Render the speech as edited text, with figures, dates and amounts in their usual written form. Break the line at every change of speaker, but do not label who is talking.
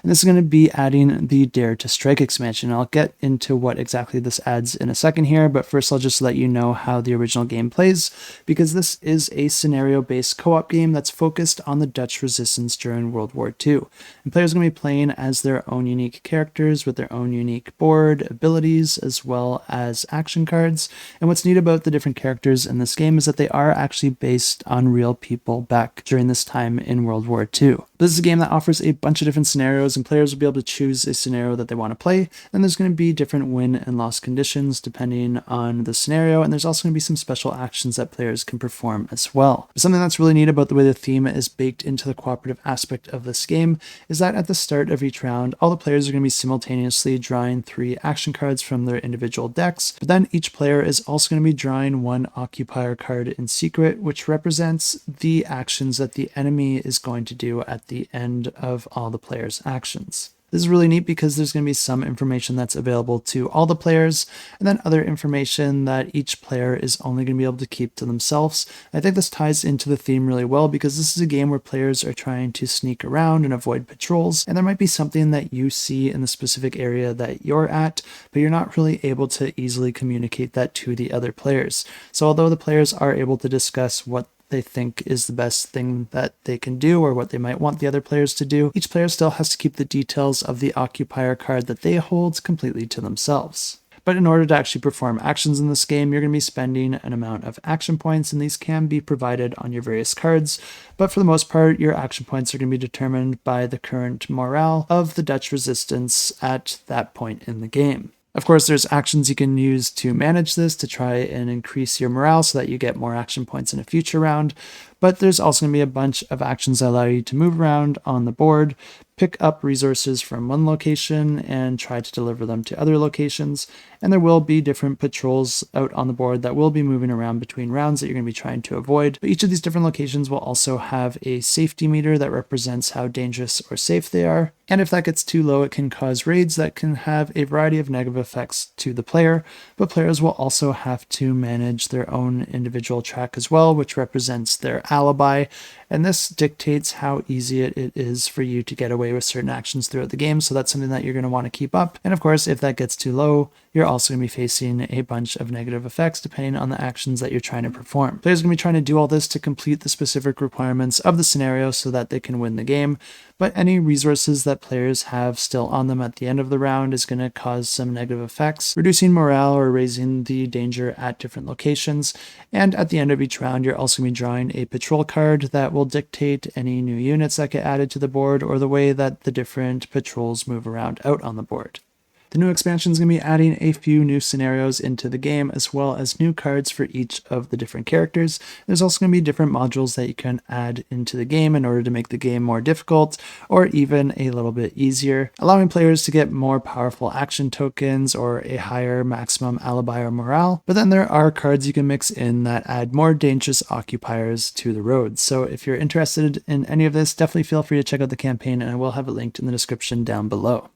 And this is going to be adding the Dare to Strike expansion. I'll get into what exactly this adds in a second here, but first I'll just let you know how the original game plays, because this is a scenario-based co-op game that's focused on the Dutch resistance during World War II. And players are going to be playing as their own unique characters with their own unique board, abilities, as well as action cards. And what's neat about the different characters in this game is that they are actually based on real people back during this time in World War II. This is a game that offers a bunch of different scenarios, and players will be able to choose a scenario that they want to play. And there's going to be different win and loss conditions depending on the scenario, and there's also going to be some special actions that players can perform as well. But something that's really neat about the way the theme is baked into the cooperative aspect of this game is that at the start of each round, all the players are going to be simultaneously drawing 3 action cards from their individual decks, but then each player is also going to be drawing 1 occupier card in secret, which represents the actions that the enemy is going to do at the end of all the players' actions. This is really neat because there's going to be some information that's available to all the players, and then other information that each player is only going to be able to keep to themselves. I think this ties into the theme really well because this is a game where players are trying to sneak around and avoid patrols, and there might be something that you see in the specific area that you're at, but you're not really able to easily communicate that to the other players. So although the players are able to discuss what they think is the best thing that they can do or what they might want the other players to do, each player still has to keep the details of the occupier card that they hold completely to themselves. But in order to actually perform actions in this game, you're going to be spending an amount of action points, and these can be provided on your various cards. But for the most part, your action points are going to be determined by the current morale of the Dutch resistance at that point in the game. Of course, there's actions you can use to manage this to try and increase your morale so that you get more action points in a future round. But there's also going to be a bunch of actions that allow you to move around on the board, pick up resources from one location and try to deliver them to other locations. And there will be different patrols out on the board that will be moving around between rounds that you're going to be trying to avoid. But each of these different locations will also have a safety meter that represents how dangerous or safe they are. And if that gets too low, it can cause raids that can have a variety of negative effects to the player. But players will also have to manage their own individual track as well, which represents their alibi. And this dictates how easy it is for you to get away with certain actions throughout the game. So that's something that you're going to want to keep up. And of course, if that gets too low, you're also going to be facing a bunch of negative effects depending on the actions that you're trying to perform. Players are going to be trying to do all this to complete the specific requirements of the scenario so that they can win the game. But any resources that players have still on them at the end of the round is going to cause some negative effects, reducing morale or raising the danger at different locations. And at the end of each round, you're also going to be drawing a patrol card that will dictate any new units that get added to the board or the way that the different patrols move around out on the board. The new expansion is going to be adding a few new scenarios into the game, as well as new cards for each of the different characters. There's also going to be different modules that you can add into the game in order to make the game more difficult or even a little bit easier, allowing players to get more powerful action tokens or a higher maximum alibi or morale. But then there are cards you can mix in that add more dangerous occupiers to the roads. So if you're interested in any of this, definitely feel free to check out the campaign, and I will have it linked in the description down below.